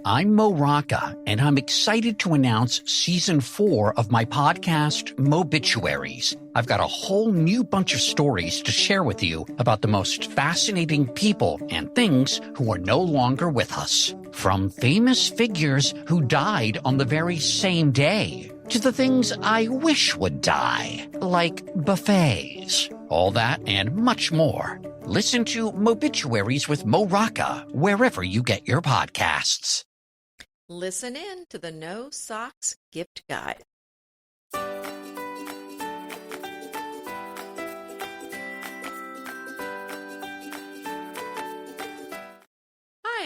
I'm Mo Rocca, and I'm excited to announce Season 4 of my podcast, Mobituaries. I've got a whole new bunch of stories to share with you about the most fascinating people and things who are no longer with us. From famous figures who died on the very same day, to the things I wish would die, like buffets. All that and much more. Listen to Mobituaries with Mo Rocca wherever you get your podcasts. Listen in to the No Socks Gift Guide. Hi,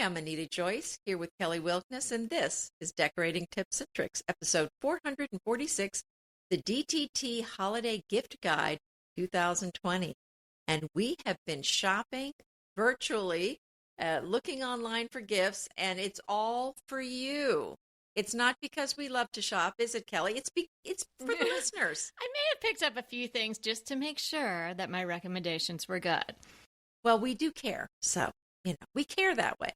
I'm Anita Joyce, here with Kelly Wilkness, and this is Decorating Tips and Tricks, episode 446, the DTT Holiday Gift Guide 2020. And we have been shopping virtually, looking online for gifts, and it's all for you. It's not because we love to shop, is it, Kelly? It's for the listeners. I may have picked up a few things just to make sure that my recommendations were good. Well, we do care, so, we care that way.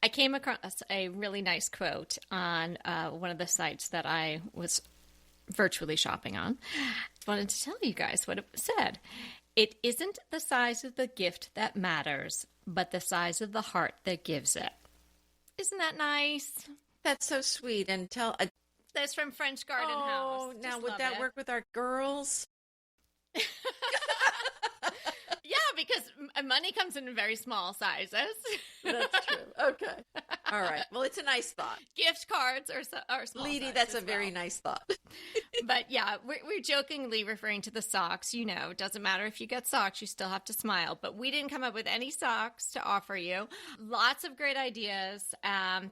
I came across a really nice quote on one of the sites that I was virtually shopping on. I wanted to tell you guys what it said. It isn't the size of the gift that matters, but the size of the heart that gives it. Isn't that nice? That's so sweet. And that's from French Garden House. Oh, now would that work with our girls? Yeah, because money comes in very small sizes. That's true. Okay. All right. Well, it's a nice thought. Gift cards are small. Leedy, that's a very nice thought. But yeah, we're jokingly referring to the socks. It doesn't matter if you get socks, you still have to smile. But we didn't come up with any socks to offer you. Lots of great ideas,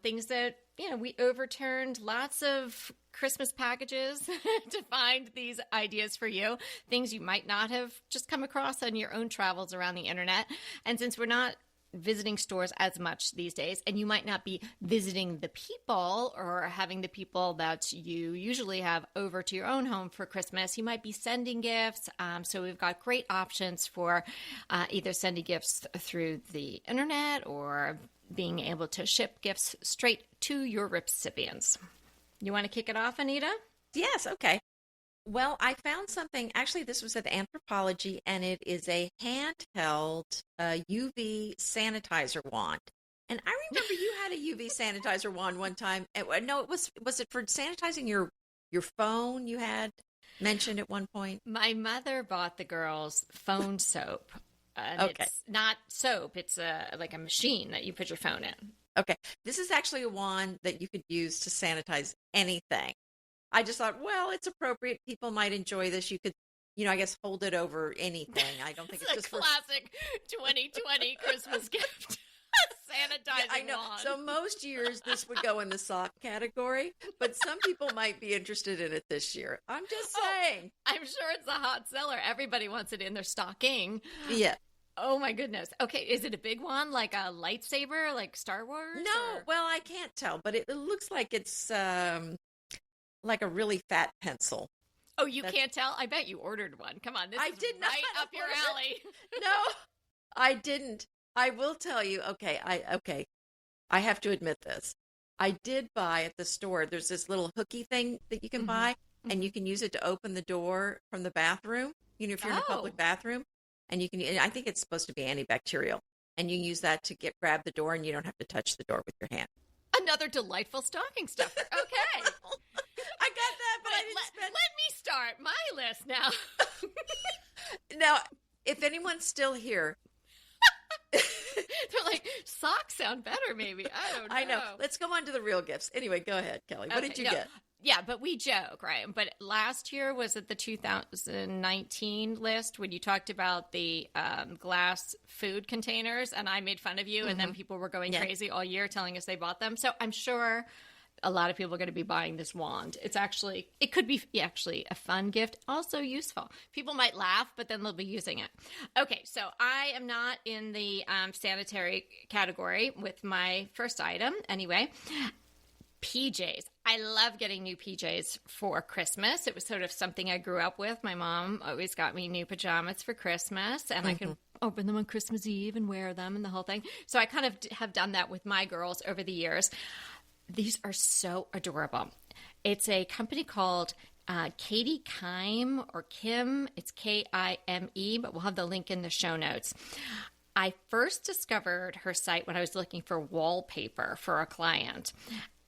things that, we overturned lots of Christmas packages to find these ideas for you, things you might not have just come across on your own travels around the internet. And since we're not visiting stores as much these days, and you might not be visiting the people or having the people that you usually have over to your own home for Christmas, you might be sending gifts. So we've got great options for either sending gifts through the internet or being able to ship gifts straight to your recipients. You want to kick it off, Anita? Yes, okay. Well, I found something. Actually, this was at Anthropologie, and it is a handheld UV sanitizer wand. And I remember you had a UV sanitizer wand one time. No, was it for sanitizing your phone you had mentioned at one point? My mother bought the girls phone soap. Okay. It's not soap. It's like a machine that you put your phone in. Okay. This is actually a wand that you could use to sanitize anything. I just thought, well, it's appropriate. People might enjoy this. You could, I guess, hold it over anything. I don't think it's just classic 2020 Christmas gift. Sanitizing I know. wand. So most years this would go in the sock category, but some people might be interested in it this year. I'm just saying. I'm sure it's a hot seller. Everybody wants it in their stocking. Yeah. Oh, my goodness. Okay, is it a big one, like a lightsaber, like Star Wars? No, well, I can't tell, but it looks like it's like a really fat pencil. Oh, you can't tell? I bet you ordered one. Come on, this is did not right up your alley. No, I didn't. I will tell you, I have to admit this. I did buy at the store, there's this little hooky thing that you can buy, and you can use it to open the door from the bathroom, if you're in a public bathroom. And I think it's supposed to be antibacterial. And you use that to grab the door, and you don't have to touch the door with your hand. Another delightful stocking stuffer. Okay. I got that, but I didn't spend... Let me start my list now. Now, if anyone's still here... They're like, socks sound better, maybe. I don't know. I know. Let's go on to the real gifts. Anyway, go ahead, Kelly. What did you get? Yeah, but we joke, right? But last year was at the 2019 list when you talked about the glass food containers, and I made fun of you, and then people were going crazy all year telling us they bought them. So I'm sure a lot of people are going to be buying this wand. It could be actually a fun gift, also useful. People might laugh, but then they'll be using it. Okay, so I am not in the sanitary category with my first item anyway. PJs. I love getting new PJs for Christmas. It was sort of something I grew up with. My mom always got me new pajamas for Christmas, and I can open them on Christmas Eve and wear them and the whole thing. So I kind of have done that with my girls over the years. These are so adorable. It's a company called Katie Kime or Kim. It's Kime, but we'll have the link in the show notes. I first discovered her site when I was looking for wallpaper for a client.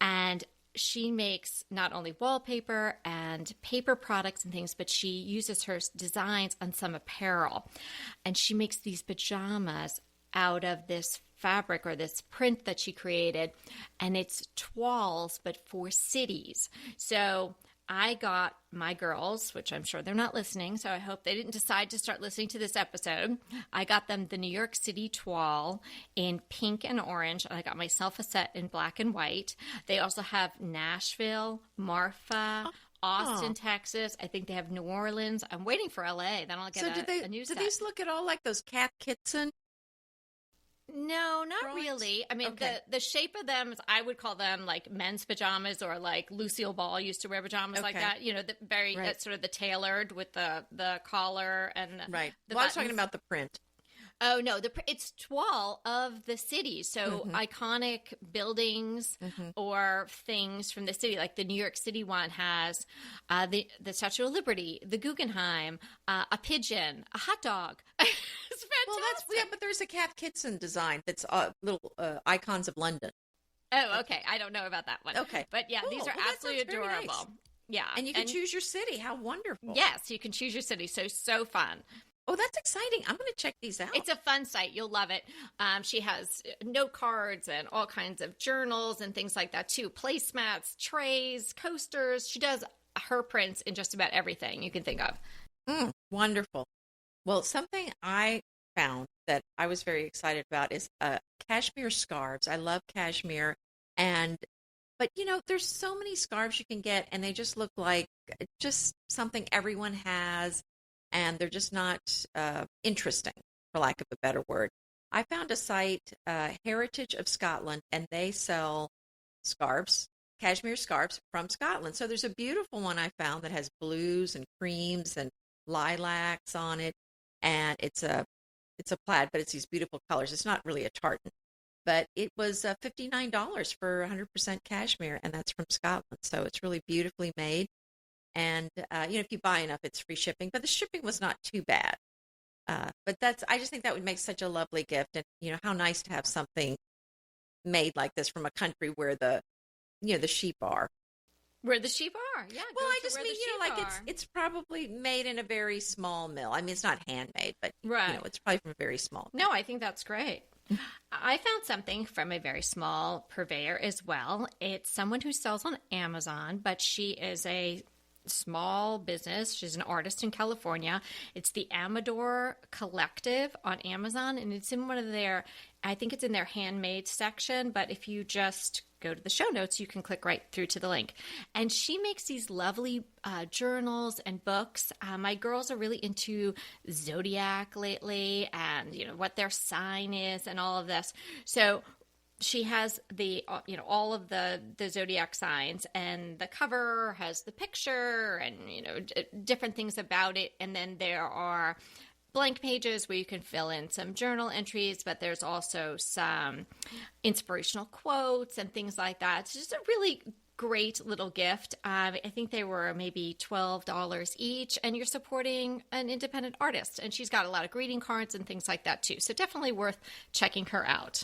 And she makes not only wallpaper and paper products and things, but she uses her designs on some apparel. And she makes these pajamas out of this fabric or this print that she created. And it's toiles, but for cities. So I got my girls, which I'm sure they're not listening, so I hope they didn't decide to start listening to this episode. I got them the New York City toile in pink and orange, and I got myself a set in black and white. They also have Nashville, Marfa, Austin, Texas. I think they have New Orleans. I'm waiting for LA. Then I'll get a new set. Do these look at all like those Kath Kitson? No, not drawings? really. I mean, Okay. the shape of them, I would call them like men's pajamas, or like Lucille Ball used to wear pajamas like that. You know, the very Right. sort of the tailored with the collar and Right. the Well, I was buttons. talking about the print. Oh no, it's toile of the city. So iconic buildings or things from the city, like the New York City one has the Statue of Liberty, the Guggenheim, a pigeon, a hot dog. It's fantastic. Well, but there's a Kath Kitson design that's little icons of London. Oh, okay. I don't know about that one. Okay. But yeah, Cool. these are Well, that absolutely sounds very adorable. nice. Yeah. And you can choose your city. How wonderful. Yes, you can choose your city. So fun. Oh, that's exciting. I'm going to check these out. It's a fun site. You'll love it. She has note cards and all kinds of journals and things like that too. Placemats, trays, coasters. She does her prints in just about everything you can think of. Wonderful. Well, something I found that I was very excited about is cashmere scarves. I love cashmere. But there's so many scarves you can get, and they just look like just something everyone has. And they're just not interesting, for lack of a better word. I found a site, Heritage of Scotland, and they sell scarves, cashmere scarves from Scotland. So there's a beautiful one I found that has blues and creams and lilacs on it, and it's a plaid, but it's these beautiful colors. It's not really a tartan, but it was $59 for 100% cashmere, and that's from Scotland. So it's really beautifully made. And, if you buy enough, it's free shipping. But the shipping was not too bad. But I just think that would make such a lovely gift. And, how nice to have something made like this from a country where the sheep are. Where the sheep are. Yeah. Well, I just mean, it's probably made in a very small mill. I mean, it's not handmade, but, it's probably from a very small mill. No, I think that's great. I found something from a very small purveyor as well. It's someone who sells on Amazon, but she is a small business. She's an artist in California. It's the Amador Collective on Amazon, and it's in I think it's in their handmade section, but if you just go to the show notes, you can click right through to the link. And she makes these lovely journals and books. My girls are really into zodiac lately, and what their sign is and all of this. So she has all of the zodiac signs, and the cover has the picture and, different things about it. And then there are blank pages where you can fill in some journal entries, but there's also some inspirational quotes and things like that. It's just a really great little gift. I think they were maybe $12 each, and you're supporting an independent artist. And she's got a lot of greeting cards and things like that too. So definitely worth checking her out.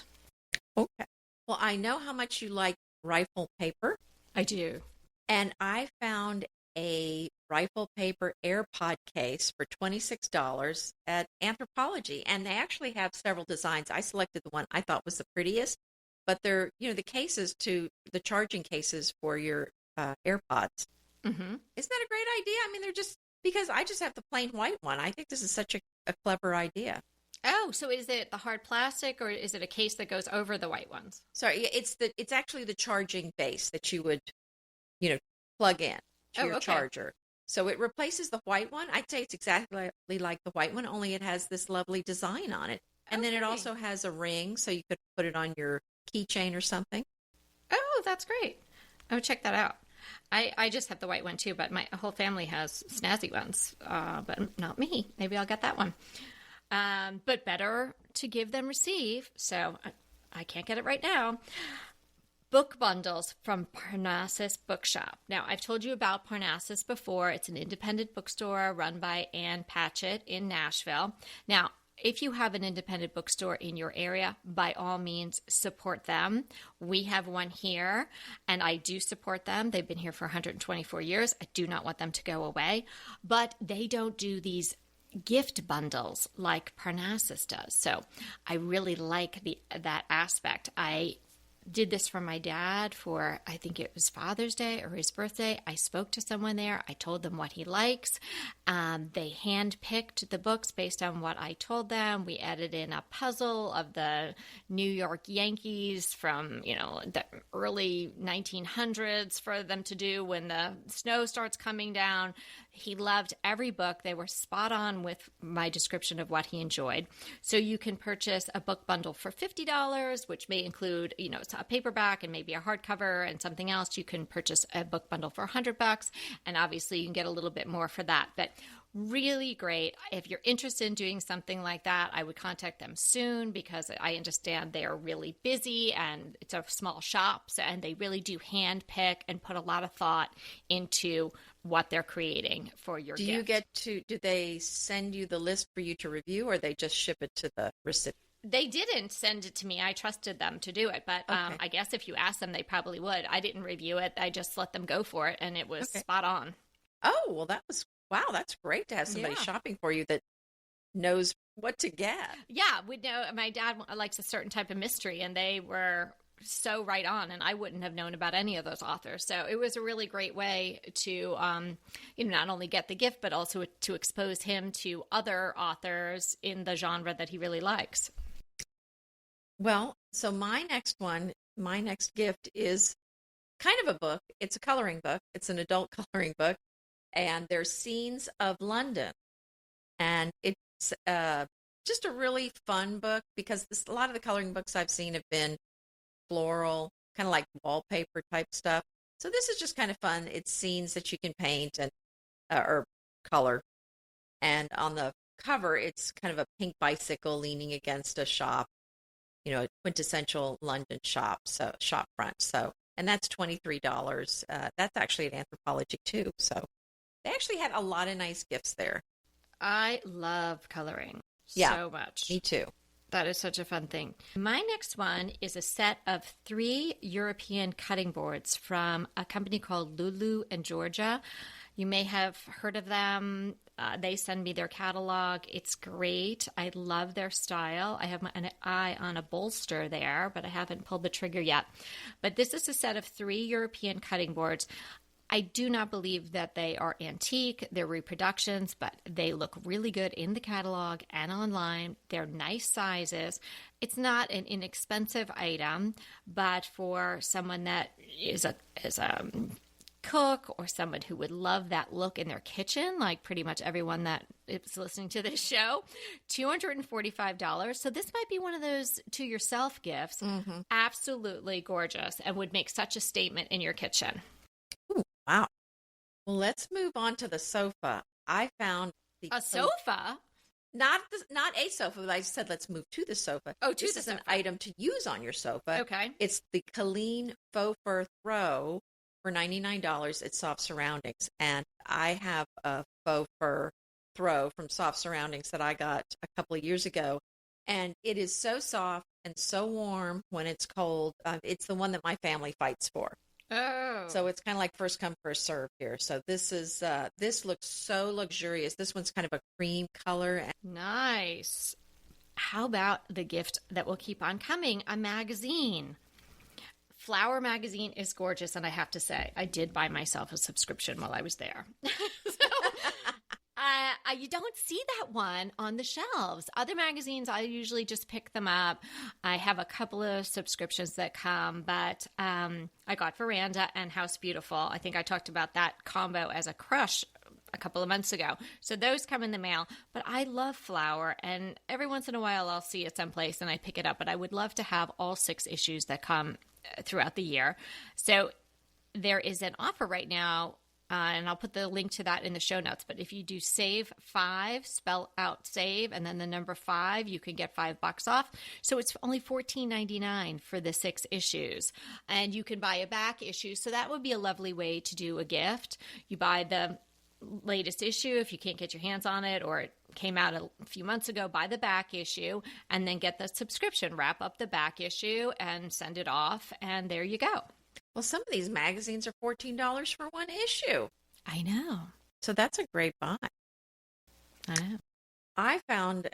Okay. Well, I know how much you like rifle paper. I do. And I found a rifle paper AirPod case for $26 at Anthropologie. And they actually have several designs. I selected the one I thought was the prettiest, but they're, the cases the charging cases for your AirPods. Mm-hmm. Isn't that a great idea? I mean, they're just, because I just have the plain white one. I think this is such a clever idea. Oh, so is it the hard plastic, or is it a case that goes over the white ones? Sorry, it's actually the charging base that you would, plug in to your charger. So it replaces the white one. I'd say it's exactly like the white one, only it has this lovely design on it. And then it also has a ring, so you could put it on your keychain or something. Oh, that's great. I would check that out. I just have the white one too, but my whole family has snazzy ones, but not me. Maybe I'll get that one. But better to give than receive, so I can't get it right now. book bundles from Parnassus Bookshop. Now, I've told you about Parnassus before. It's an independent bookstore run by Ann Patchett in Nashville. Now, if you have an independent bookstore in your area, by all means, support them. We have one here, and I do support them. They've been here for 124 years. I do not want them to go away, but they don't do these gift bundles like Parnassus does. So I really like that aspect. I did this for my dad for, I think it was Father's Day or his birthday. I spoke to someone there. I told them what he likes. They hand-picked the books based on what I told them. We added in a puzzle of the New York Yankees from, the early 1900s for them to do when the snow starts coming down. He loved every book. They were spot on with my description of what he enjoyed. So you can purchase a book bundle for $50, which may include, a paperback and maybe a hardcover and something else. You can purchase a book bundle for $100, and obviously you can get a little bit more for that. But really great. If you're interested in doing something like that, I would contact them soon, because I understand they are really busy and it's a small shop, and they really do hand pick and put a lot of thought into what they're creating for your gift. Do they send you the list for you to review, or they just ship it to the recipient? They didn't send it to me. I trusted them to do it, but Okay. I guess if you asked them, they probably would. I didn't review it. I just let them go for it, and it was spot on. Oh, well, that's great to have somebody shopping for you that knows what to get. Yeah, we know. My dad likes a certain type of mystery, and they were so right on, and I wouldn't have known about any of those authors. So it was a really great way to, not only get the gift, but also to expose him to other authors in the genre that he really likes. Well, so my next gift is kind of a book. It's a coloring book. It's an adult coloring book, and there's scenes of London, and it's just a really fun book, because a lot of the coloring books I've seen have been floral, kind of like wallpaper type stuff. So this is just kind of fun. It's scenes that you can paint and or color, and on the cover, it's kind of a pink bicycle leaning against a shop. A quintessential London shop front. So, and that's $23. That's actually at Anthropologie too. So they actually had a lot of nice gifts there. I love coloring so much. Me too. That is such a fun thing. My next one is a set of 3 European cutting boards from a company called Lulu and Georgia. You may have heard of them. They send me their catalog. It's great. I love their style. I have an eye on a bolster there, but I haven't pulled the trigger yet. But this is a set of 3 European cutting boards. I do not believe that they are antique. They're reproductions, but they look really good in the catalog and online. They're nice sizes. It's not an inexpensive item, but for someone that is a cook, or someone who would love that look in their kitchen, like pretty much everyone that is listening to this show, $245. So this might be one of those to yourself gifts. Mm-hmm. Absolutely gorgeous, and would make such a statement in your kitchen. Ooh, wow. Well, let's move on to the sofa. I found a sofa? Not a sofa, but I said let's move to the sofa. Oh, this is an item to use on your sofa. Okay. It's the Colleen faux fur throw for $99 at Soft Surroundings. And I have a faux fur throw from Soft Surroundings that I got a couple of years ago. And it is so soft and so warm when it's cold. It's the one that my family fights for. Oh. So it's kind of like first come, first serve here. So this looks so luxurious. This one's kind of a cream color. Nice. How about the gift that will keep on coming? A magazine. Flower magazine is gorgeous, and I have to say, I did buy myself a subscription while I was there. You don't see that one on the shelves. Other magazines, I usually just pick them up. I have a couple of subscriptions that come, but I got Veranda and House Beautiful. I think I talked about that combo as a crush a couple of months ago. So those come in the mail, but I love Flower, and every once in a while I'll see it someplace and I pick it up, but I would love to have all 6 issues that come throughout the year. So there is an offer right now and I'll put the link to that in the show notes. But if you do save 5, spell out save, and then the number 5, you can get $5 off. So it's only $14.99 for the 6 issues. And you can buy a back issue. So that would be a lovely way to do a gift. You buy the latest issue if you can't get your hands on it, or it came out a few months ago, buy the back issue and then get the subscription, wrap up the back issue and send it off. And there you go. Well, some of these magazines are $14 for one issue. I know. So that's a great buy. I know. I found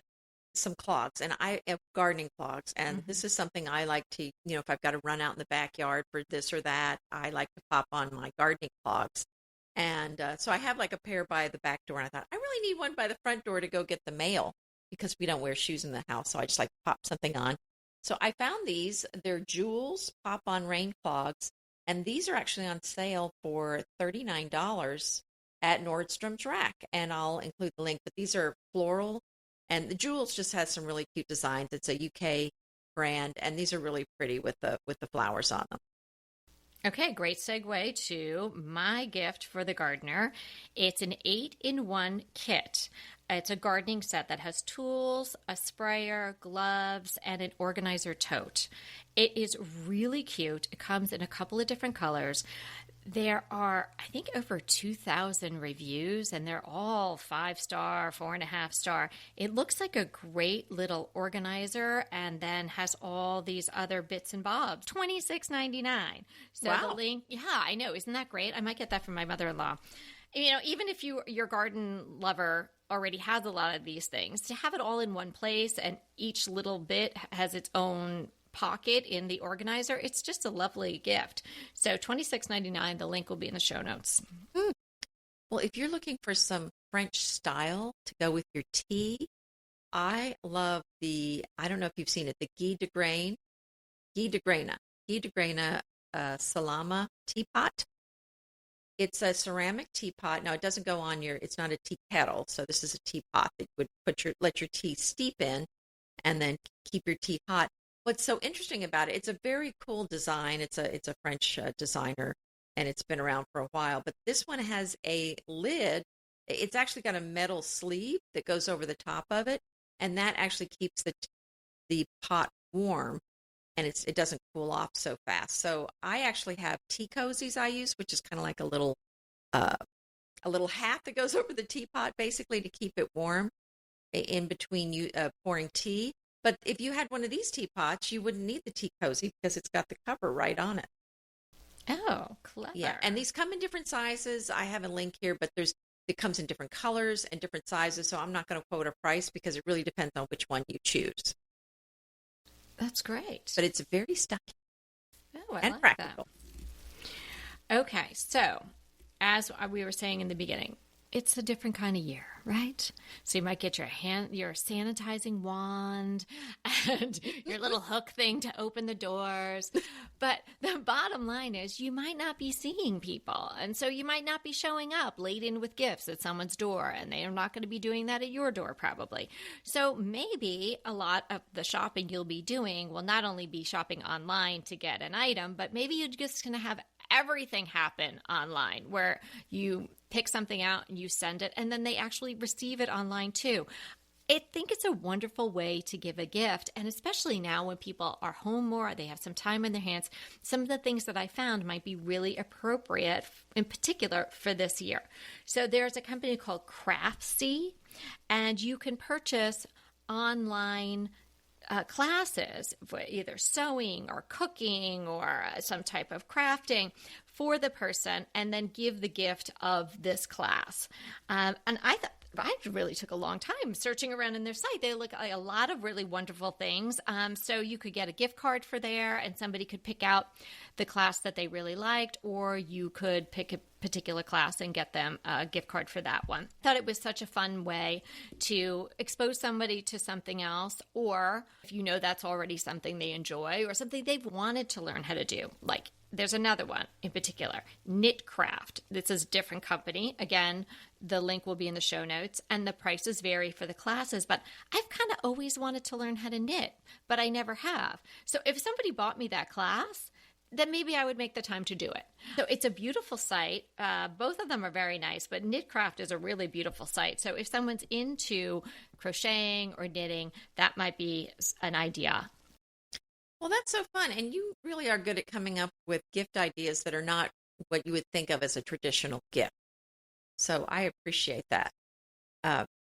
some clogs, and I have gardening clogs, and this is something I like to, if I've got to run out in the backyard for this or that, I like to pop on my gardening clogs. And so I have like a pair by the back door, and I thought, I really need one by the front door to go get the mail because we don't wear shoes in the house, so I just like to pop something on. So I found these. They're Jules pop-on rain clogs, and these are actually on sale for $39 at Nordstrom's Rack, and I'll include the link. But these are floral, and the Jules just has some really cute designs. It's a UK brand, and these are really pretty with the flowers on them. Okay, great segue to my gift for the gardener. It's an 8-in-1 kit. It's a gardening set that has tools, a sprayer, gloves, and an organizer tote. It is really cute. It comes in a couple of different colors. There are, I think, over 2,000 reviews, and they're all 5-star, 4.5-star. It looks like a great little organizer, and then has all these other bits and bobs. $26.99. So wow. The link, yeah, I know. Isn't that great? I might get that from my mother-in-law. Even if your garden lover already has a lot of these things, to have it all in one place and each little bit has its own pocket in the organizer, it's just a lovely gift. So $26.99, the link will be in the show notes. Well, if you're looking for some French style to go with your tea, I love I don't know if you've seen it, the Guy de Grena Salama teapot. It's a ceramic teapot. Now, it doesn't go on it's not a tea kettle, so this is a teapot that you would let your tea steep in and then keep your tea hot. What's so interesting about it, it's a very cool design. It's a French designer, and it's been around for a while. But this one has a lid. It's actually got a metal sleeve that goes over the top of it, and that actually keeps the pot warm, and it doesn't cool off so fast. So I actually have tea cozies I use, which is kind of like a little hat that goes over the teapot, basically to keep it warm in between you pouring tea. But if you had one of these teapots, you wouldn't need the tea cozy because it's got the cover right on it. Oh, clever. Yeah, and these come in different sizes. I have a link here, but it comes in different colors and different sizes, so I'm not going to quote a price because it really depends on which one you choose. That's great. But it's very stylish and like practical. That. Okay, so as we were saying in the beginning, it's a different kind of year, right? So you might get your sanitizing wand and your little hook thing to open the doors. But the bottom line is you might not be seeing people. And so you might not be showing up laden with gifts at someone's door, and they are not going to be doing that at your door probably. So maybe a lot of the shopping you'll be doing will not only be shopping online to get an item, but maybe you're just going to have everything happen online where you pick something out and you send it, and then they actually receive it online too. I think it's a wonderful way to give a gift, and especially now when people are home more, they have some time in their hands. Some of the things that I found might be really appropriate, in particular for this year. So there's a company called Craftsy, and you can purchase online classes for either sewing or cooking or some type of crafting for the person, and then give the gift of this class. And I really took a long time searching around in their site. They look like a lot of really wonderful things. So you could get a gift card for there, and somebody could pick out the class that they really liked, or you could pick a particular class and get them a gift card for that one. Thought it was such a fun way to expose somebody to something else, or if you know that's already something they enjoy or something they've wanted to learn how to do. Like there's another one in particular, Knitcraft. This is a different company. Again, the link will be in the show notes, and the prices vary for the classes, but I've kind of always wanted to learn how to knit, but I never have. So if somebody bought me that class, then maybe I would make the time to do it. So it's a beautiful site. Both of them are very nice, but Knitcraft is a really beautiful site. So if someone's into crocheting or knitting, that might be an idea. Well, that's so fun. And you really are good at coming up with gift ideas that are not what you would think of as a traditional gift. So I appreciate that.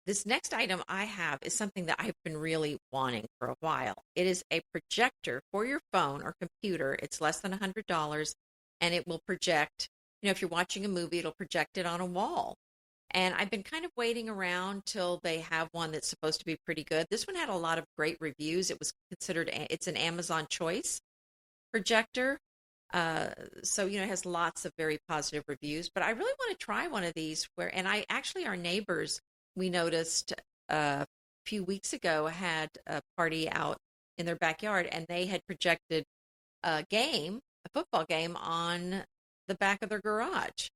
This next item I have is something that I've been really wanting for a while. It is a projector for your phone or computer. It's less than $100, and it will project, if you're watching a movie, it'll project it on a wall. And I've been kind of waiting around till they have one that's supposed to be pretty good. This one had a lot of great reviews. It was considered, it's an Amazon Choice projector. So, it has lots of very positive reviews, but I really want to try one of these and our neighbors, we noticed a few weeks ago, had a party out in their backyard, and they had projected a football game on the back of their garage.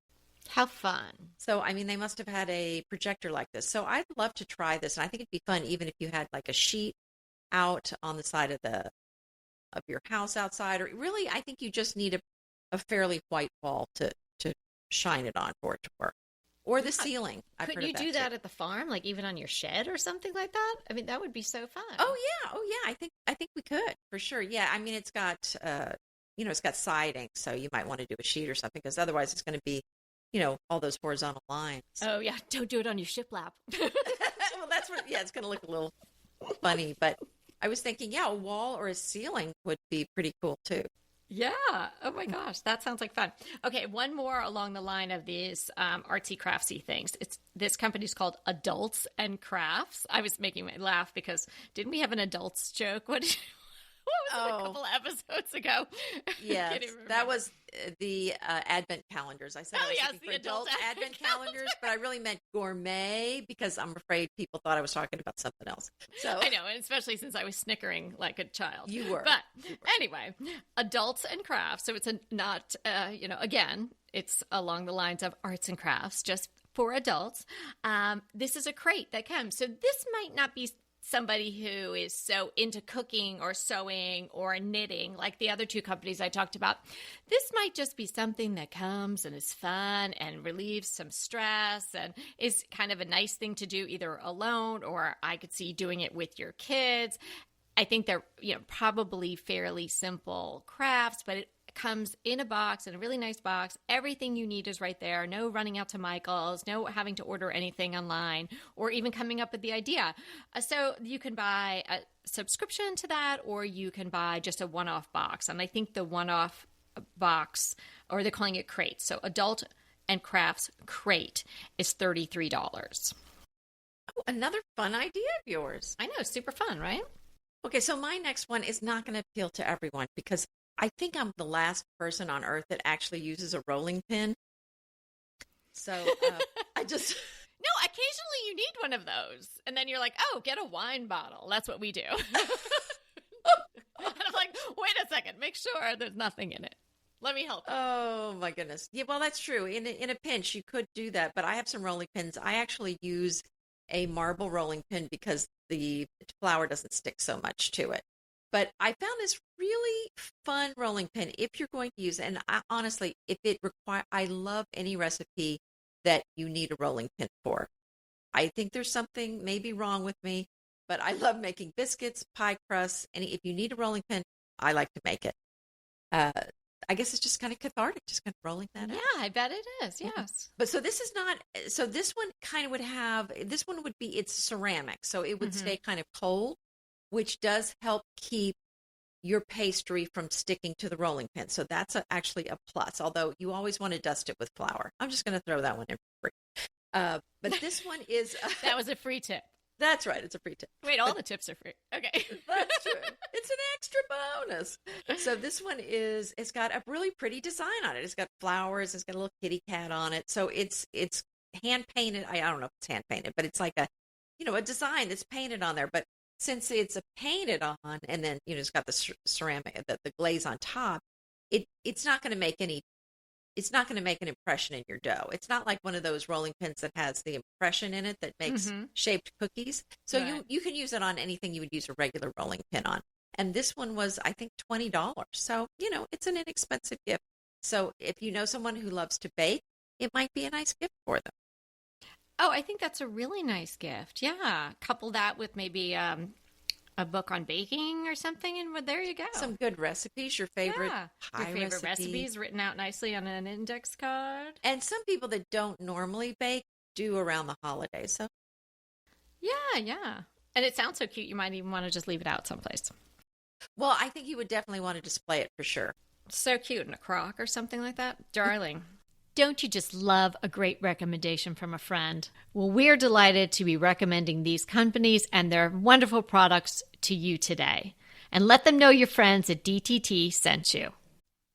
How fun. So, they must have had a projector like this. So I'd love to try this. And I think it'd be fun, even if you had like a sheet out on the side of your house outside, or really, I think you just need a fairly white wall to shine it on for it to work. Or the ceiling. Could you do that at the farm, like even on your shed or something like that? That would be so fun. Oh yeah. I think we could for sure. Yeah. It's got it's got siding, so you might want to do a sheet or something, because otherwise it's going to be, all those horizontal lines. Oh yeah, don't do it on your shiplap. Well, that's what. Yeah, it's going to look a little funny, but I was thinking, a wall or a ceiling would be pretty cool too. Yeah. Oh my gosh. That sounds like fun. Okay. One more along the line of these artsy craftsy things. This company's called Adults and Crafts. I was making me laugh because didn't we have an adults joke? What was it a couple of episodes ago? Yes. That was the advent calendars. I said I was looking for adult advent calendars, but I really meant gourmet because I'm afraid people thought I was talking about something else. So I know, and especially since I was snickering like a child. You were. But anyway, Adults and Crafts. So it's not, again, it's along the lines of arts and crafts, just for adults. This is a crate that comes. So this might not be somebody who is so into cooking or sewing or knitting like the other two companies I talked about. This might just be something that comes and is fun and relieves some stress and is kind of a nice thing to do either alone, or I could see doing it with your kids. I think they're probably fairly simple crafts, but it comes in a box, in a really nice box. Everything you need is right there. No running out to Michael's, no having to order anything online, or even coming up with the idea. So you can buy a subscription to that, or you can buy just a one-off box. And I think the one-off box, or they're calling it crate. So Adult and Crafts crate is $33. Oh, another fun idea of yours. I know, super fun, right? Okay, so my next one is not going to appeal to everyone because I think I'm the last person on earth that actually uses a rolling pin. So I just... No, occasionally you need one of those. And then you're like, oh, get a wine bottle. That's what we do. And I'm like, wait a second. Make sure there's nothing in it. Let me help you. Oh, my goodness. Yeah, well, that's true. In a pinch, you could do that. But I have some rolling pins. I actually use a marble rolling pin because the flour doesn't stick so much to it. But I found this really fun rolling pin if you're going to use it. And honestly, I love any recipe that you need a rolling pin for. I think there's something maybe wrong with me, but I love making biscuits, pie crusts. And if you need a rolling pin, I like to make it. I guess it's just kind of cathartic, just kind of rolling that out. Yeah, I bet it is. Yes. But this one kind of it's ceramic. So it would stay kind of cold, which does help keep your pastry from sticking to the rolling pin. So that's actually a plus, although you always want to dust it with flour. I'm just going to throw that one in for free. But this one is... That was a free tip. That's right. It's a free tip. Wait, all the tips are free. Okay. That's true. It's an extra bonus. So this one it's got a really pretty design on it. It's got flowers. It's got a little kitty cat on it. So it's hand painted. I don't know if it's hand painted, but it's like a design that's painted on there. But since it's painted on and then, it's got the ceramic, the glaze on top, it's not going to make an impression in your dough. It's not like one of those rolling pins that has the impression in it that makes shaped cookies. So you can use it on anything you would use a regular rolling pin on. And this one was, I think, $20. So, it's an inexpensive gift. So if you know someone who loves to bake, it might be a nice gift for them. Oh, I think that's a really nice gift. Yeah. Couple that with maybe a book on baking or something, and there you go. Some good recipes, your favorite pie your favorite recipes written out nicely on an index card. And some people that don't normally bake do around the holidays. So yeah. And it sounds so cute, you might even want to just leave it out someplace. Well, I think you would definitely want to display it for sure. So cute in a crock or something like that. Darling. Don't you just love a great recommendation from a friend? Well, we're delighted to be recommending these companies and their wonderful products to you today. And let them know your friends at DTT sent you.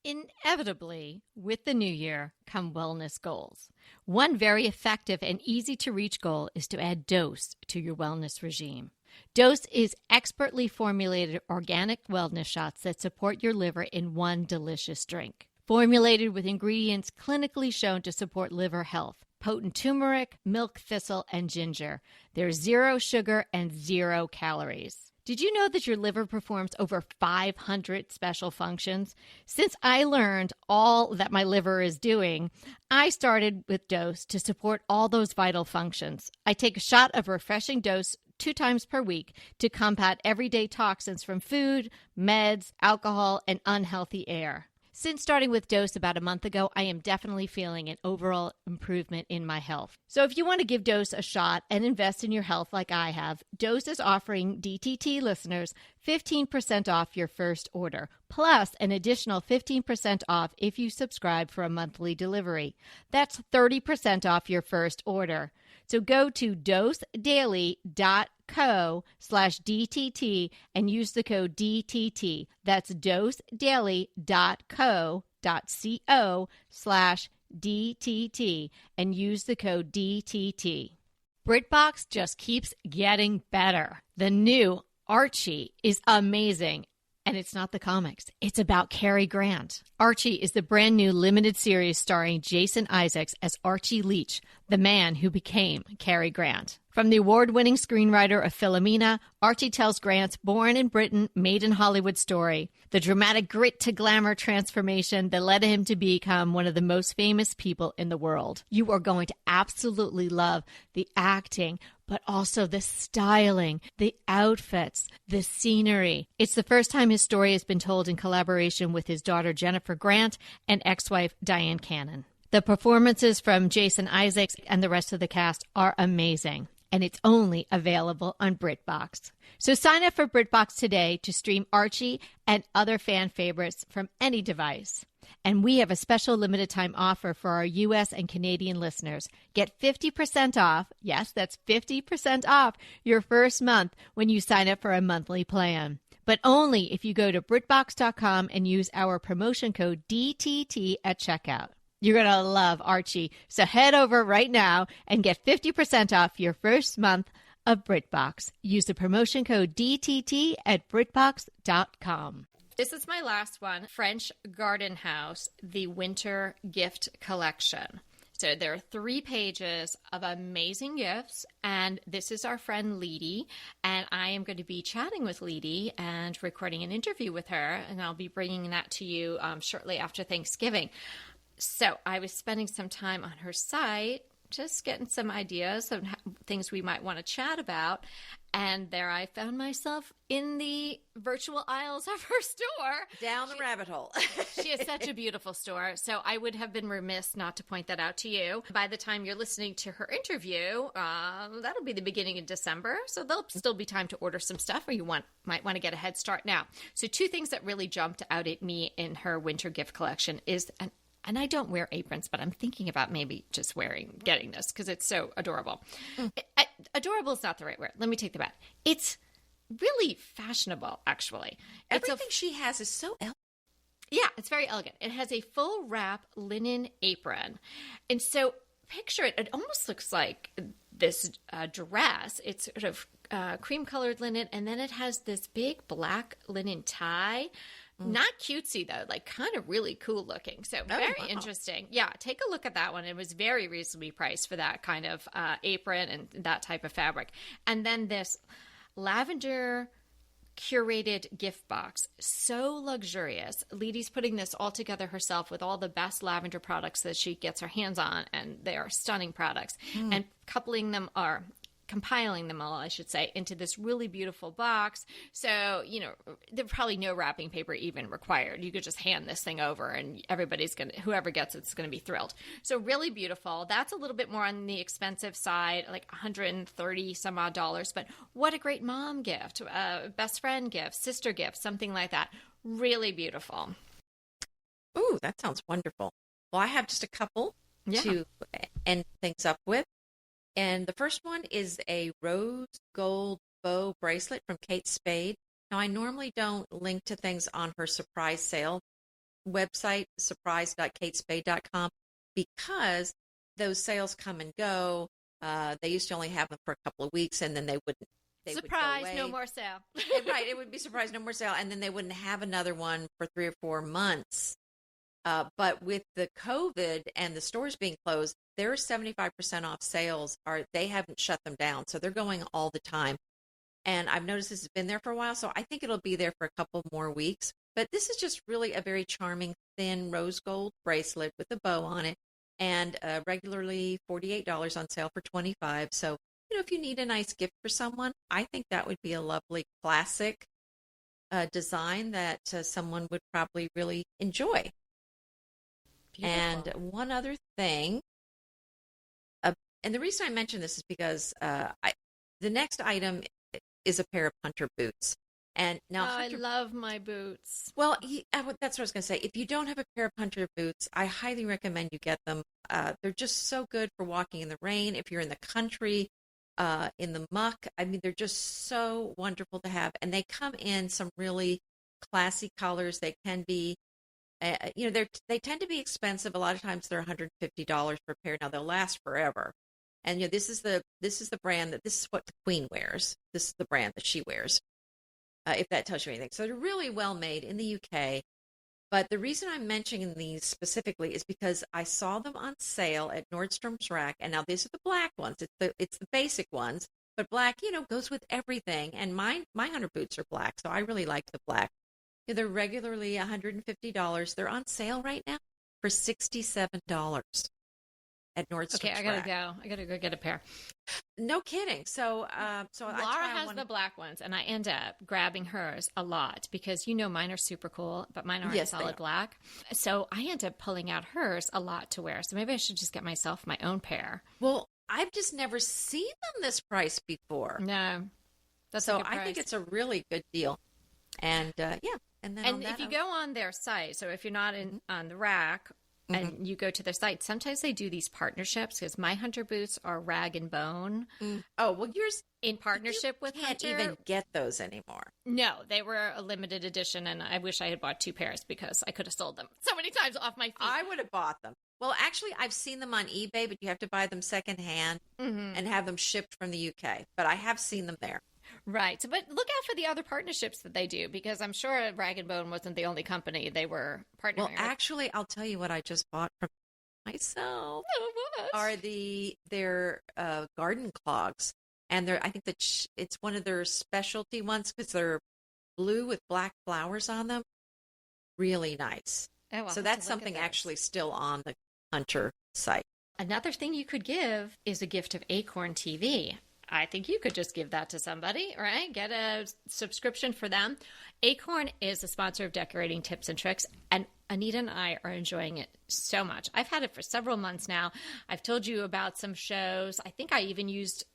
Inevitably, with the new year come wellness goals. One very effective and easy to reach goal is to add dose to your wellness regime. Dose is expertly formulated organic wellness shots that support your liver in one delicious drink. Formulated with ingredients clinically shown to support liver health. Potent turmeric, milk thistle, and ginger. There's 0 sugar and 0 calories. Did you know that your liver performs over 500 special functions? Since I learned all that my liver is doing, I started with Dose to support all those vital functions. I take a shot of refreshing Dose 2 times per week to combat everyday toxins from food, meds, alcohol, and unhealthy air. Since starting with Dose about a month ago, I am definitely feeling an overall improvement in my health. So if you want to give Dose a shot and invest in your health like I have, Dose is offering DTT listeners 15% off your first order, plus an additional 15% off if you subscribe for a monthly delivery. That's 30% off your first order. So go to dosedaily.co/DTT and use the code DTT. That's dosedaily.co.co/DTT and use the code DTT. BritBox just keeps getting better. The new Archie is amazing. And it's not the comics. It's about Cary Grant. Archie is the brand new limited series starring Jason Isaacs as Archie Leach, the man who became Cary Grant. From the award-winning screenwriter of Philomena, Archie tells Grant's born in Britain, made in Hollywood story, the dramatic grit to glamour transformation that led him to become one of the most famous people in the world. You are going to absolutely love the acting, but also the styling, the outfits, the scenery. It's the first time his story has been told in collaboration with his daughter Jennifer Grant and ex-wife Diane Cannon. The performances from Jason Isaacs and the rest of the cast are amazing, and it's only available on BritBox. So sign up for BritBox today to stream Archie and other fan favorites from any device. And we have a special limited time offer for our U.S. and Canadian listeners. Get 50% off, yes, that's 50% off your first month when you sign up for a monthly plan. But only if you go to BritBox.com and use our promotion code DTT at checkout. You're going to love Archie. So head over right now and get 50% off your first month of BritBox. Use the promotion code DTT at BritBox.com. This is my last one, French Garden House, the Winter Gift Collection. So there are 3 pages of amazing gifts, and this is our friend Leedy, and I am going to be chatting with Leedy and recording an interview with her, and I'll be bringing that to you shortly after Thanksgiving. So I was spending some time on her site, just getting some ideas of things we might want to chat about. And there I found myself in the virtual aisles of her store. Down the rabbit hole. She has such a beautiful store. So I would have been remiss not to point that out to you. By the time you're listening to her interview, that'll be the beginning of December. So there'll still be time to order some stuff, or you might want to get a head start now. So 2 things that really jumped out at me in her winter gift collection is and I don't wear aprons, but I'm thinking about maybe just getting this because it's so adorable. Adorable is not the right word. Let me take that back. It's really fashionable, actually. Everything she has is so elegant. Yeah, it's very elegant. It has a full wrap linen apron. And so picture it. It almost looks like this dress. It's sort of cream-colored linen, and then it has this big black linen tie. Not cutesy, though, like kind of really cool looking. So very interesting. Yeah, take a look at that one. It was very reasonably priced for that kind of apron and that type of fabric. And then this lavender curated gift box. So luxurious. Leedy's putting this all together herself with all the best lavender products that she gets her hands on, and they are stunning products. And compiling them all, I should say, into this really beautiful box. So, there's probably no wrapping paper even required. You could just hand this thing over and whoever gets it's going to be thrilled. So really beautiful. That's a little bit more on the expensive side, like $130 some odd dollars, but what a great mom gift, best friend gift, sister gift, something like that. Really beautiful. Ooh, that sounds wonderful. Well, I have just a couple to end things up with. And the first one is a rose gold bow bracelet from Kate Spade. Now, I normally don't link to things on her surprise sale website, surprise.katespade.com, because those sales come and go. They used to only have them for a couple of weeks, and then they wouldn't. Surprise, no more sale. Right, it would be surprise, no more sale, and then they wouldn't have another one for 3 or 4 months. But with the COVID and the stores being closed, their 75% off sales they haven't shut them down. So they're going all the time. And I've noticed this has been there for a while. So I think it'll be there for a couple more weeks. But this is just really a very charming, thin rose gold bracelet with a bow on it. And regularly $48 on sale for $25. So, if you need a nice gift for someone, I think that would be a lovely classic design that someone would probably really enjoy. Beautiful. And one other thing, and the reason I mention this is because the next item is a pair of hunter boots. And now I love my boots. Well, that's what I was going to say. If you don't have a pair of hunter boots, I highly recommend you get them. They're just so good for walking in the rain. If you're in the country, in the muck, I mean, they're just so wonderful to have. And they come in some really classy colors. They can be they tend to be expensive. A lot of times they're $150 per pair. Now they'll last forever. And this is the brand this is what the Queen wears. This is the brand that she wears. If that tells you anything. So they're really well made in the UK. But the reason I'm mentioning these specifically is because I saw them on sale at Nordstrom's Rack. And now these are the black ones. It's the basic ones. But black, goes with everything. And my hunter boots are black. So I really like the black. They're regularly $150. They're on sale right now for $67 at Nordstrom's. Okay, I gotta go get a pair. No kidding. So, Laura has the black ones, and I end up grabbing hers a lot because mine are super cool, but mine aren't solid black. So I end up pulling out hers a lot to wear. So maybe I should just get myself my own pair. Well, I've just never seen them this price before. No, that's so I think it's a really good deal. And And if you go on their site, so if you're not on the Rack and you go to their site, sometimes they do these partnerships because my hunter boots are Rag and Bone. Oh, well, yours in partnership with Hunter. Hunter. Can't even get those anymore. No, they were a limited edition, and I wish I had bought 2 pairs because I could have sold them so many times off my feet. I would have bought them. Well, actually, I've seen them on eBay, but you have to buy them secondhand and have them shipped from the UK. But I have seen them there. Right. But look out for the other partnerships that they do, because I'm sure Rag & Bone wasn't the only company they were partnering with. Well, actually, I'll tell you what I just bought from myself. Oh, what? Are their garden clogs. And I think it's one of their specialty ones because they're blue with black flowers on them. Really nice. Oh, so that's something actually still on the Hunter site. Another thing you could give is a gift of Acorn TV. I think you could just give that to somebody, right? Get a subscription for them. Acorn is a sponsor of Decorating Tips and Tricks, and Anita and I are enjoying it so much. I've had it for several months now. I've told you about some shows. I think I even used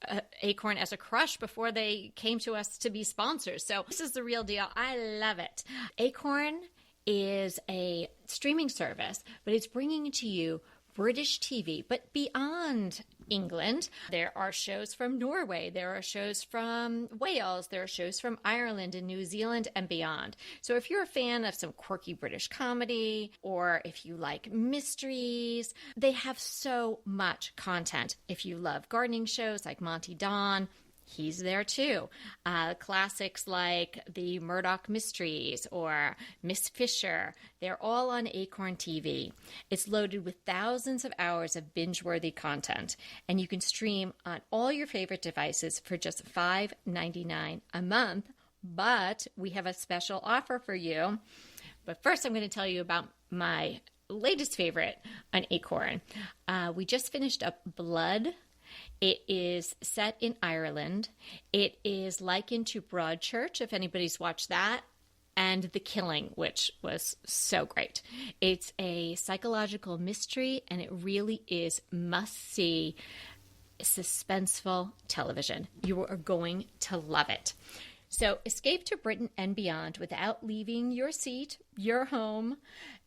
Acorn as a crush before they came to us to be sponsors. So this is the real deal. I love it. Acorn is a streaming service, but it's bringing to you British TV, but beyond England. There are shows from Norway, there are shows from Wales, there are shows from Ireland and New Zealand and beyond. So if you're a fan of some quirky British comedy, or if you like mysteries, they have so much content. If you love gardening shows like Monty Don, he's there too. Classics like the Murdoch Mysteries or Miss Fisher, they're all on Acorn TV. It's loaded with thousands of hours of binge-worthy content, and you can stream on all your favorite devices for just $5.99 a month, but we have a special offer for you. But first, I'm going to tell you about my latest favorite, an Acorn. We just finished up Blood. It is set in Ireland. It is likened to Broadchurch, if anybody's watched that, and The Killing, which was so great. It's a psychological mystery, and it really is must-see, suspenseful television. You are going to love it. So escape to Britain and beyond without leaving your seat, your home,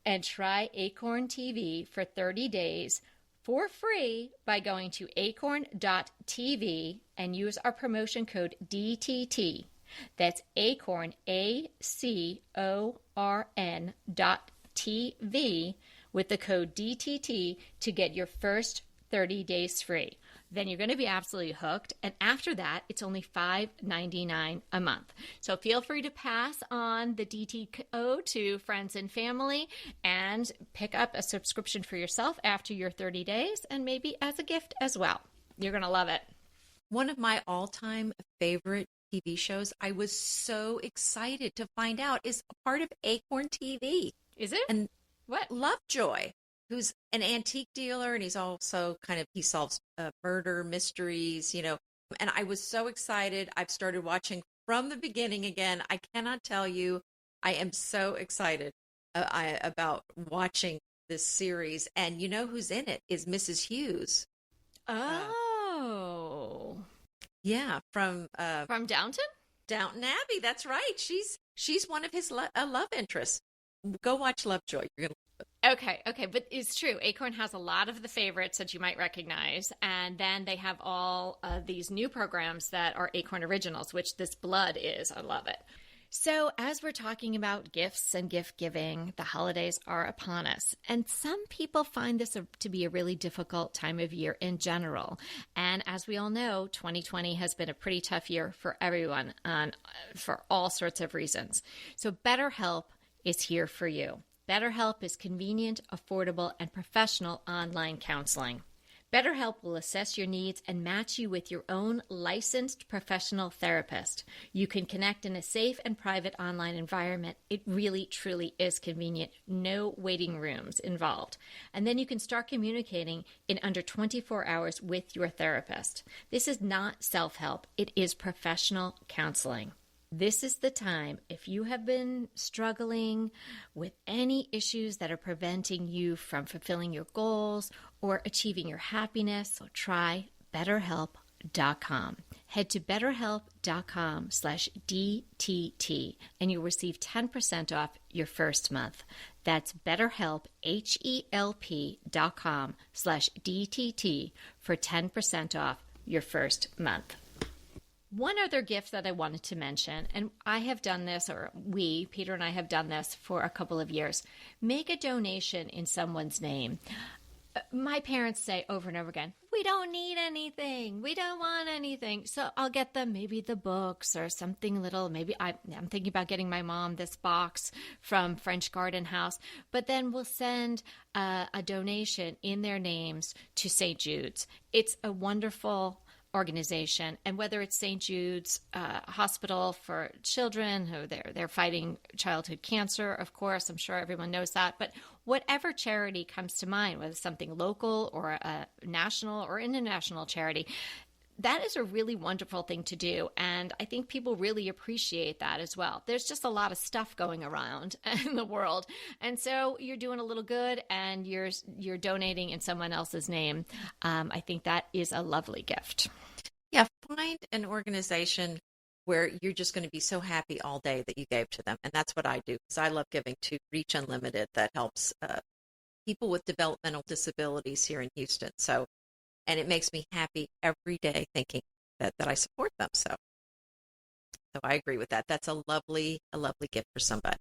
and try Acorn TV for 30 days for free by going to acorn.tv and use our promotion code DTT. That's Acorn, ACORN.TV with the code DTT to get your first 30 days free. Then you're going to be absolutely hooked. And after that, it's only $5.99 a month. So feel free to pass on the DTO to friends and family and pick up a subscription for yourself after your 30 days and maybe as a gift as well. You're going to love it. One of my all-time favorite TV shows, I was so excited to find out, is a part of Acorn TV. Is it? And what? Lovejoy, who's an antique dealer, and he's also he solves murder mysteries, and I was so excited. I've started watching from the beginning again. I cannot tell you, I am so excited about watching this series. And you know who's in it is Mrs. Hughes. Oh. Yeah, from Downton? Downton Abbey. That's right. She's one of his love interests. Go watch Lovejoy. You're gonna. Okay. But it's true. Acorn has a lot of the favorites that you might recognize. And then they have all these new programs that are Acorn originals, which this Blood is. I love it. So as we're talking about gifts and gift giving, the holidays are upon us. And some people find this to be a really difficult time of year in general. And as we all know, 2020 has been a pretty tough year for everyone for all sorts of reasons. So BetterHelp is here for you. BetterHelp is convenient, affordable, and professional online counseling. BetterHelp will assess your needs and match you with your own licensed professional therapist. You can connect in a safe and private online environment. It really, truly is convenient. No waiting rooms involved. And then you can start communicating in under 24 hours with your therapist. This is not self-help. It is professional counseling. This is the time, if you have been struggling with any issues that are preventing you from fulfilling your goals or achieving your happiness, so try BetterHelp.com. Head to BetterHelp.com/DTT and you'll receive 10% off your first month. That's BetterHelp, HELP.com/DTT for 10% off your first month. One other gift that I wanted to mention, and I have done this, or Peter and I have done this for a couple of years, make a donation in someone's name. My parents say over and over again, we don't need anything. We don't want anything. So I'll get them maybe the books or something little. Maybe I'm thinking about getting my mom this box from French Garden House. But then we'll send a donation in their names to St. Jude's. It's a wonderful organization, and whether it's St. Jude's Hospital for Children, who they're fighting childhood cancer, of course, I'm sure everyone knows that, but whatever charity comes to mind, whether it's something local or a national or international charity, that is a really wonderful thing to do, and I think people really appreciate that as well. There's just a lot of stuff going around in the world, and so you're doing a little good, and you're donating in someone else's name. I think that is a lovely gift. Yeah, find an organization where you're just going to be so happy all day that you gave to them, and that's what I do, because I love giving to Reach Unlimited that helps people with developmental disabilities here in Houston. And it makes me happy every day thinking that I support them. So I agree with that. That's a lovely gift for somebody.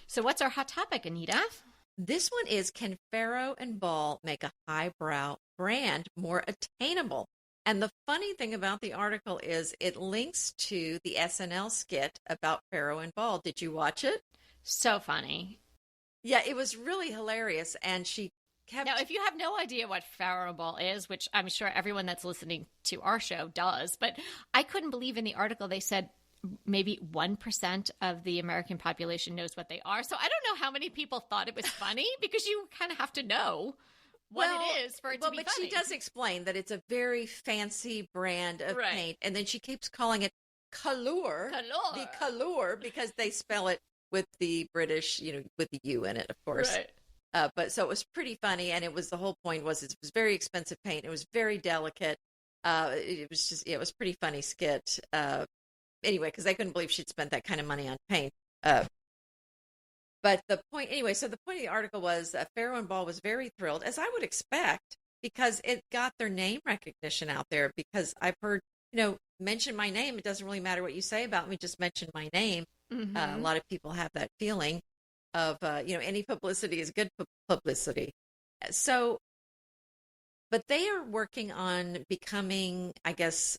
So what's our hot topic, Anita? This one is, can Farrow and Ball make a highbrow brand more attainable? And the funny thing about the article is it links to the SNL skit about Farrow and Ball. Did you watch it? So funny. Yeah, it was really hilarious. And she kept... Now, if you have no idea what Farrow and Ball is, which I'm sure everyone that's listening to our show does, but I couldn't believe in the article they said maybe 1% of the American population knows what they are. So I don't know how many people thought it was funny because you kind of have to know what it is for it to be but funny. she does explain that it's a very fancy brand of paint. And then she keeps calling it Colour. The Colour, because they spell it with the British, with the U in it, of course. Right. But so it was pretty funny. And the whole point was it was very expensive paint. It was very delicate. It was pretty funny skit. Anyway, because they couldn't believe she'd spent that kind of money on paint. But the point of the article was Farrow & Ball was very thrilled, as I would expect, because it got their name recognition out there. Because I've heard, mention my name. It doesn't really matter what you say about me, just mention my name. Mm-hmm. A lot of people have that feeling of, any publicity is good publicity. So, but they are working on becoming, I guess,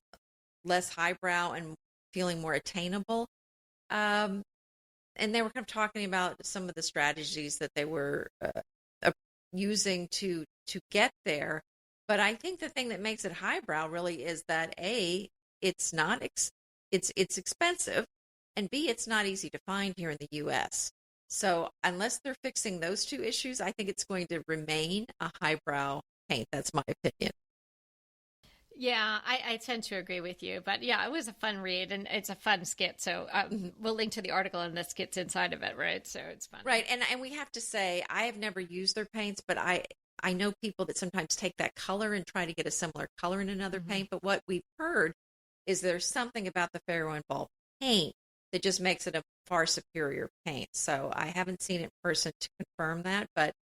less highbrow and feeling more attainable. And they were kind of talking about some of the strategies that they were using to get there. But I think the thing that makes it highbrow really is that it's not it's expensive, and B, it's not easy to find here in the U.S. So unless they're fixing those two issues, I think it's going to remain a highbrow paint. That's my opinion. Yeah, I tend to agree with you. But yeah, it was a fun read and it's a fun skit. So we'll link to the article and the skits inside of it, right? So it's fun. Right. And we have to say, I have never used their paints, but I know people that sometimes take that color and try to get a similar color in another paint. But what we've heard is there's something about the Farrow & Ball paint that just makes it a far superior paint. So I haven't seen it in person to confirm that, but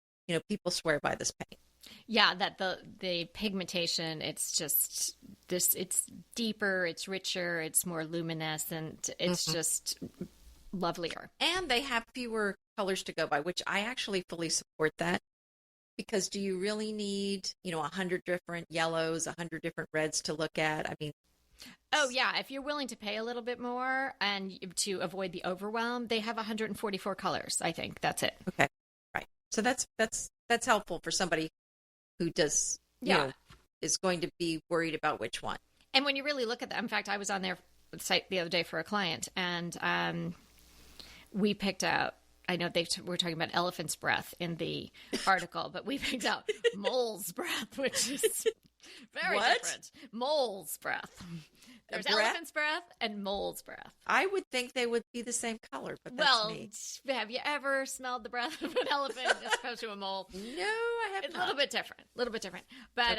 people swear by this paint. Yeah, that the pigmentation, it's just it's deeper, it's richer, it's more luminescent, it's just lovelier. And they have fewer colors to go by, which I actually fully support that. Because do you really need, 100 different yellows, 100 different reds to look at? I mean, oh yeah, if you're willing to pay a little bit more and to avoid the overwhelm, they have 144 colors. I think that's it. Okay, right. So that's helpful for somebody who does, is going to be worried about which one. And when you really look at that, in fact, I was on their site the other day for a client, and we picked out, I know we're talking about elephant's breath in the article, but we picked out mole's breath, which is very different. Mole's breath. There's elephant's breath and mole's breath. I would think they would be the same color, but that's me. Have you ever smelled the breath of an elephant as opposed to a mole? No, I have not. It's a little bit different. But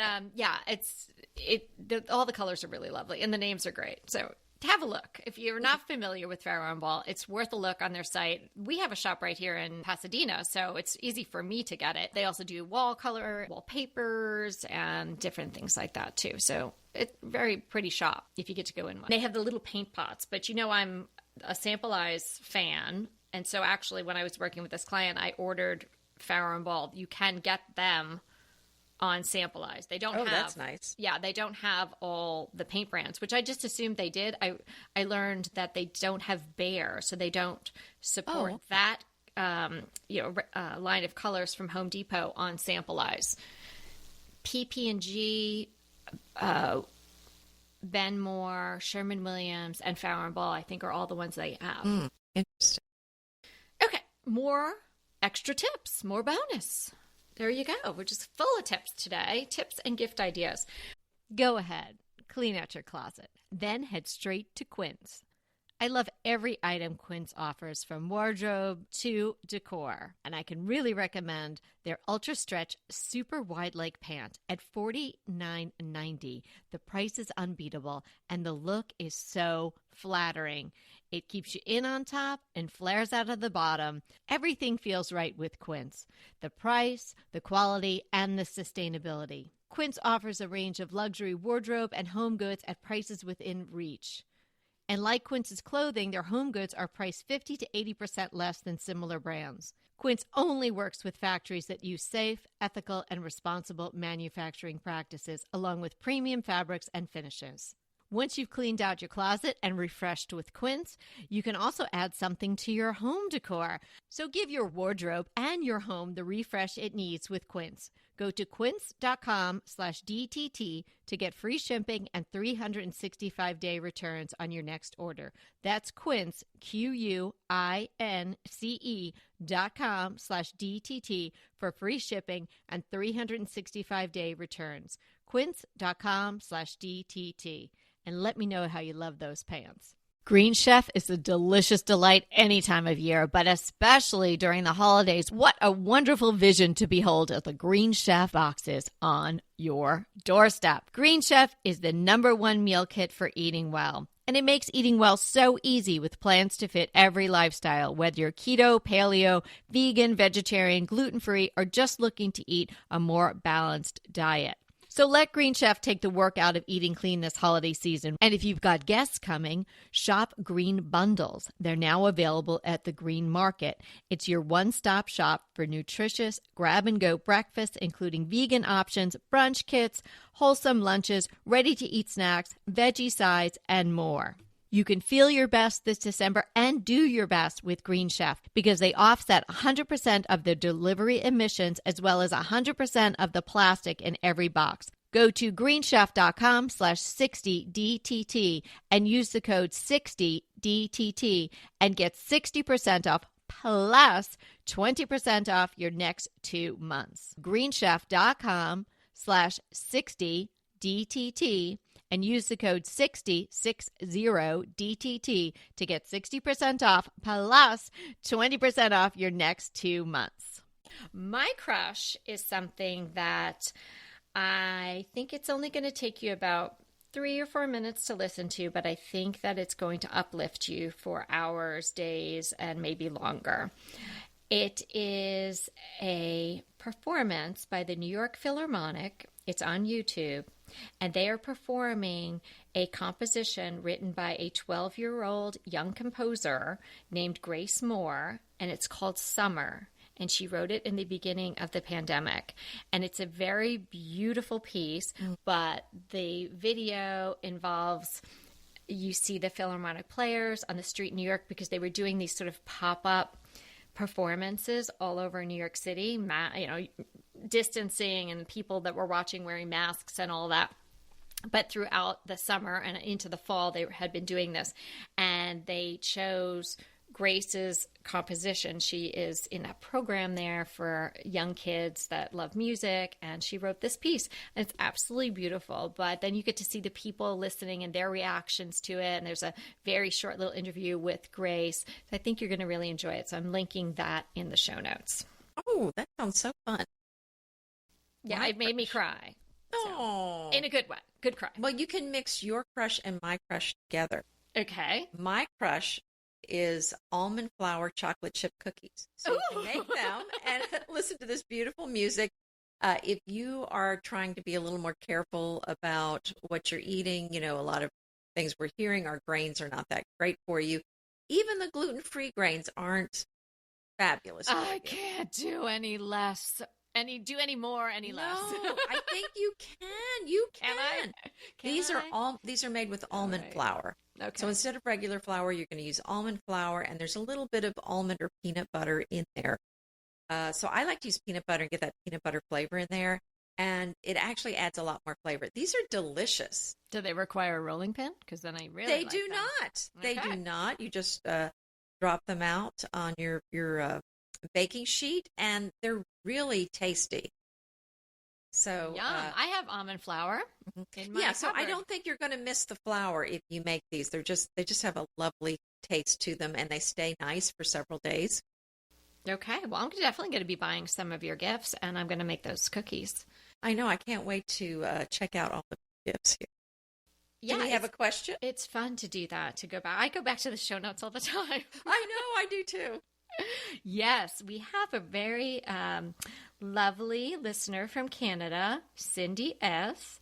all the colors are really lovely and the names are great. So have a look. If you're not familiar with Farrow & Ball, it's worth a look on their site. We have a shop right here in Pasadena, so it's easy for me to get it. They also do wall color, wallpapers, and different things like that too. So it's a very pretty shop if you get to go in one. They have the little paint pots, but I'm a Sample Eyes fan. And so actually when I was working with this client, I ordered Farrow & Ball. You can get them on Sample Eyes. They don't have. Oh, that's nice. Yeah, they don't have all the paint brands, which I just assumed they did. I learned that they don't have Behr, so they don't support that line of colors from Home Depot on Sample Eyes. PP&G, Benmore, Sherman-Williams, and Farrow & Ball, I think, are all the ones they have. Interesting. Okay, more extra tips, more bonus. There you go. We're just full of tips today. Tips and gift ideas. Go ahead. Clean out your closet. Then head straight to Quince. I love every item Quince offers, from wardrobe to decor. And I can really recommend their Ultra Stretch Super Wide Leg Pant at $49.90. The price is unbeatable, and the look is so flattering. It keeps you in on top and flares out of the bottom. Everything feels right with Quince. The price, the quality, and the sustainability. Quince offers a range of luxury wardrobe and home goods at prices within reach. And like Quince's clothing, their home goods are priced 50 to 80% less than similar brands. Quince only works with factories that use safe, ethical, and responsible manufacturing practices, along with premium fabrics and finishes. Once you've cleaned out your closet and refreshed with Quince, you can also add something to your home decor. So give your wardrobe and your home the refresh it needs with Quince. Go to quince.com/DTT to get free shipping and 365-day returns on your next order. That's Quince, QUINCE.com/DTT for free shipping and 365-day returns. Quince.com/DTT. And let me know how you love those pants. Green Chef is a delicious delight any time of year, but especially during the holidays. What a wonderful vision to behold as the Green Chef boxes on your doorstep. Green Chef is the #1 meal kit for eating well. And it makes eating well so easy with plans to fit every lifestyle, whether you're keto, paleo, vegan, vegetarian, gluten-free, or just looking to eat a more balanced diet. So let Green Chef take the work out of eating clean this holiday season. And if you've got guests coming, shop Green Bundles. They're now available at the Green Market. It's your one-stop shop for nutritious grab-and-go breakfasts, including vegan options, brunch kits, wholesome lunches, ready-to-eat snacks, veggie sides, and more. You can feel your best this December and do your best with Green Chef because they offset 100% of the delivery emissions as well as 100% of the plastic in every box. Go to greenchef.com/60DTT and use the code 60DTT and get 60% off plus 20% off your next 2 months. greenchef.com/60DTT and use the code 60DTT to get 60% off plus 20% off your next 2 months. My crush is something that I think it's only going to take you about 3 or 4 minutes to listen to, but I think that it's going to uplift you for hours, days, and maybe longer. It is a performance by the New York Philharmonic. It's on YouTube. And they are performing a composition written by a 12-year-old young composer named Grace Moore, and it's called Summer. And she wrote it in the beginning of the pandemic. And it's a very beautiful piece, but the video involves, you see the Philharmonic players on the street in New York because they were doing these sort of pop-up performances all over New York City, distancing and people that were watching wearing masks and all that. But throughout the summer and into the fall, they had been doing this. And they chose Grace's composition. She is in a program there for young kids that love music, and she wrote this piece. And it's absolutely beautiful. But then you get to see the people listening and their reactions to it. And there's a very short little interview with Grace. So I think you're going to really enjoy it. So I'm linking that in the show notes. Oh, that sounds so fun. Yeah, it made me cry. Oh. So, in a good way. Good cry. Well, you can mix your crush and my crush together. Okay. My crush is almond flour chocolate chip cookies. So you can make them and listen to this beautiful music. If you are trying to be a little more careful about what you're eating, a lot of things we're hearing, our grains are not that great for you. Even the gluten-free grains aren't fabulous. I can't do any less. Do any more, any less. No, I think you can. You can. These are made with almond flour. Okay. So instead of regular flour, you're going to use almond flour, and there's a little bit of almond or peanut butter in there. So I like to use peanut butter and get that peanut butter flavor in there, and it actually adds a lot more flavor. These are delicious. Do they require a rolling pin? Because then I really They like do them. not. They do not. You just drop them out on your baking sheet, and they're really tasty. So Yum. I have almond flour in my so I cupboard. don't think you're going to miss the flour if you make these. They just have a lovely taste to them, and they stay nice for several days. Okay. Well, I'm definitely going to be buying some of your gifts, and I'm going to make those cookies. I know. I can't wait to check out all the gifts here. Yeah, Do we have a question? It's fun to do that, to go back. I go back to the show notes all the time. I know. I do too. Yes, we have a very lovely listener from Canada, Cindy S.,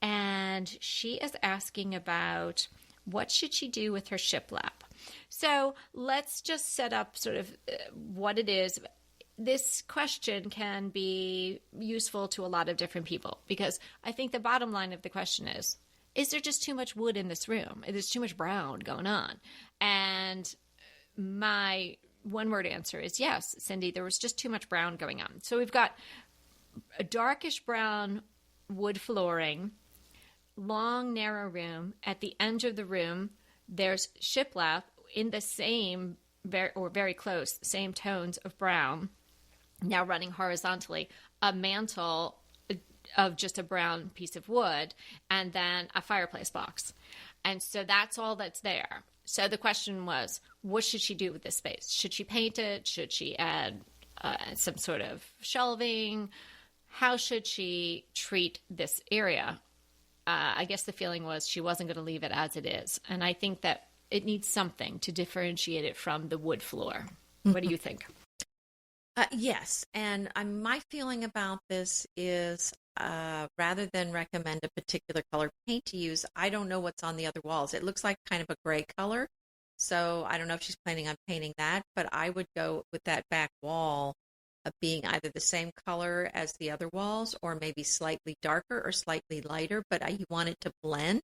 and she is asking about what should she do with her shiplap. So let's just set up sort of what it is. This question can be useful to a lot of different people because I think the bottom line of the question is, is there just too much wood in this room? There's too much brown going on. And my one-word answer is yes, Cindy, there was just too much brown going on. So we've got a darkish brown wood flooring, long, narrow room. At the end of the room, there's shiplap in the same, very close, same tones of brown, now running horizontally, a mantle of just a brown piece of wood, and then a fireplace box. And so that's all that's there. So the question was, what should she do with this space? Should she paint it? Should she add some sort of shelving? How should she treat this area? I guess the feeling was she wasn't going to leave it as it is. And I think that it needs something to differentiate it from the wood floor. What do you think? Yes. And my feeling about this is rather than recommend a particular color paint to use, I don't know what's on the other walls. It looks like kind of a gray color. So I don't know if she's planning on painting that, but I would go with that back wall being either the same color as the other walls or maybe slightly darker or slightly lighter, but you want it to blend.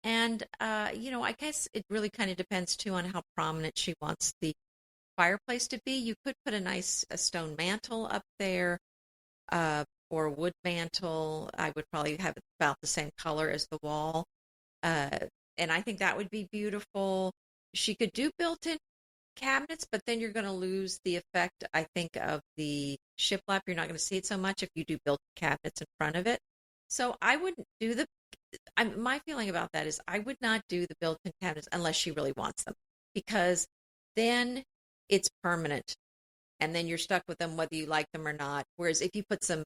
And, I guess it really kind of depends, too, on how prominent she wants the fireplace to be. You could put a stone mantle up there or a wood mantle. I would probably have it about the same color as the wall. And I think that would be beautiful. She could do built-in cabinets, but then you're going to lose the effect, I think, of the shiplap. You're not going to see it so much if you do built-in cabinets in front of it. So I wouldn't do my feeling about that is I would not do the built-in cabinets unless she really wants them, because then it's permanent and then you're stuck with them whether you like them or not. Whereas if you put some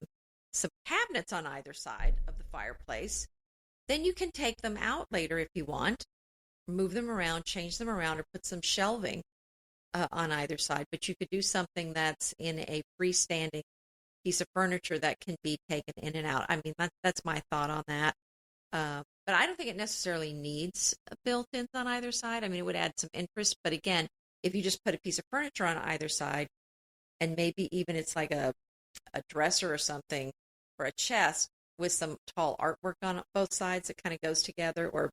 cabinets on either side of the fireplace, then you can take them out later if you want, move them around, change them around, or put some shelving on either side. But you could do something that's in a freestanding piece of furniture that can be taken in and out. I mean, that's my thought on that. But I don't think it necessarily needs built-ins on either side. I mean, it would add some interest. But again, if you just put a piece of furniture on either side, and maybe even it's like a dresser or something, or a chest with some tall artwork on both sides that kind of goes together, or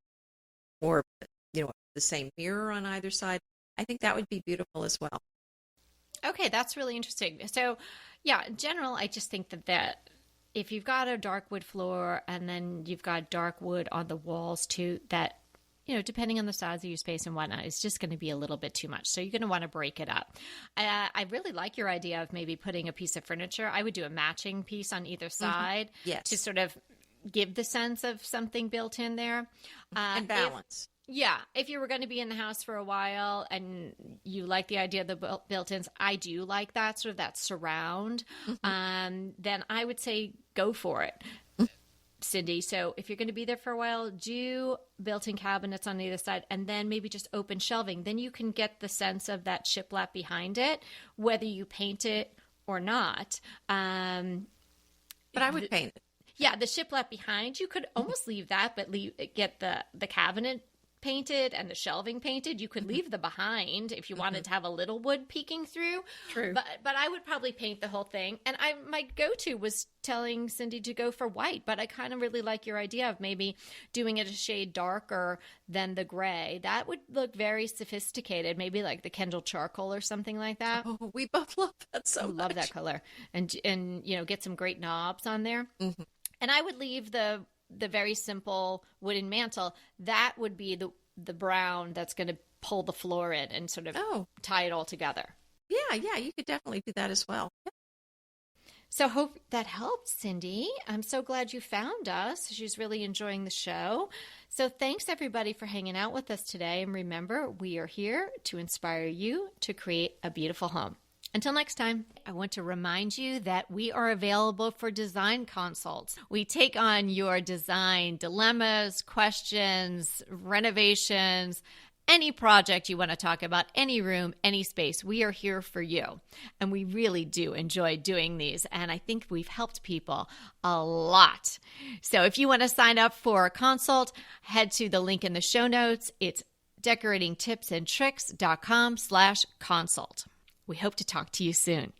the same mirror on either side, I think that would be beautiful as well. Okay, that's really interesting. So, yeah, in general, I just think that if you've got a dark wood floor and then you've got dark wood on the walls too, that, depending on the size of your space and whatnot, it's just going to be a little bit too much. So you're going to want to break it up. I really like your idea of maybe putting a piece of furniture. I would do a matching piece on either side to sort of give the sense of something built in there. And balance. If you were going to be in the house for a while and you like the idea of the built-ins, I do like that, sort of that surround, then I would say go for it, Cindy. So if you're going to be there for a while, do built-in cabinets on either side and then maybe just open shelving. Then you can get the sense of that shiplap behind it, whether you paint it or not. But I would paint it. Yeah, the shiplap behind, you could almost leave that, but get the cabinet painted and the shelving painted. You could leave the behind if you wanted to have a little wood peeking through. True. But I would probably paint the whole thing. And my go-to was telling Cindy to go for white, but I kind of really like your idea of maybe doing it a shade darker than the gray. That would look very sophisticated, maybe like the Kendall charcoal or something like that. Oh, we both love that so much. Love that color. And get some great knobs on there. Mm-hmm. And I would leave the very simple wooden mantle. That would be the brown that's going to pull the floor in and sort of tie it all together. Yeah, you could definitely do that as well. Yeah. So hope that helped, Cindy. I'm so glad you found us. She's really enjoying the show. So thanks, everybody, for hanging out with us today. And remember, we are here to inspire you to create a beautiful home. Until next time, I want to remind you that we are available for design consults. We take on your design dilemmas, questions, renovations, any project you want to talk about, any room, any space. We are here for you. And we really do enjoy doing these. And I think we've helped people a lot. So if you want to sign up for a consult, head to the link in the show notes. It's decoratingtipsandtricks.com/consult. We hope to talk to you soon.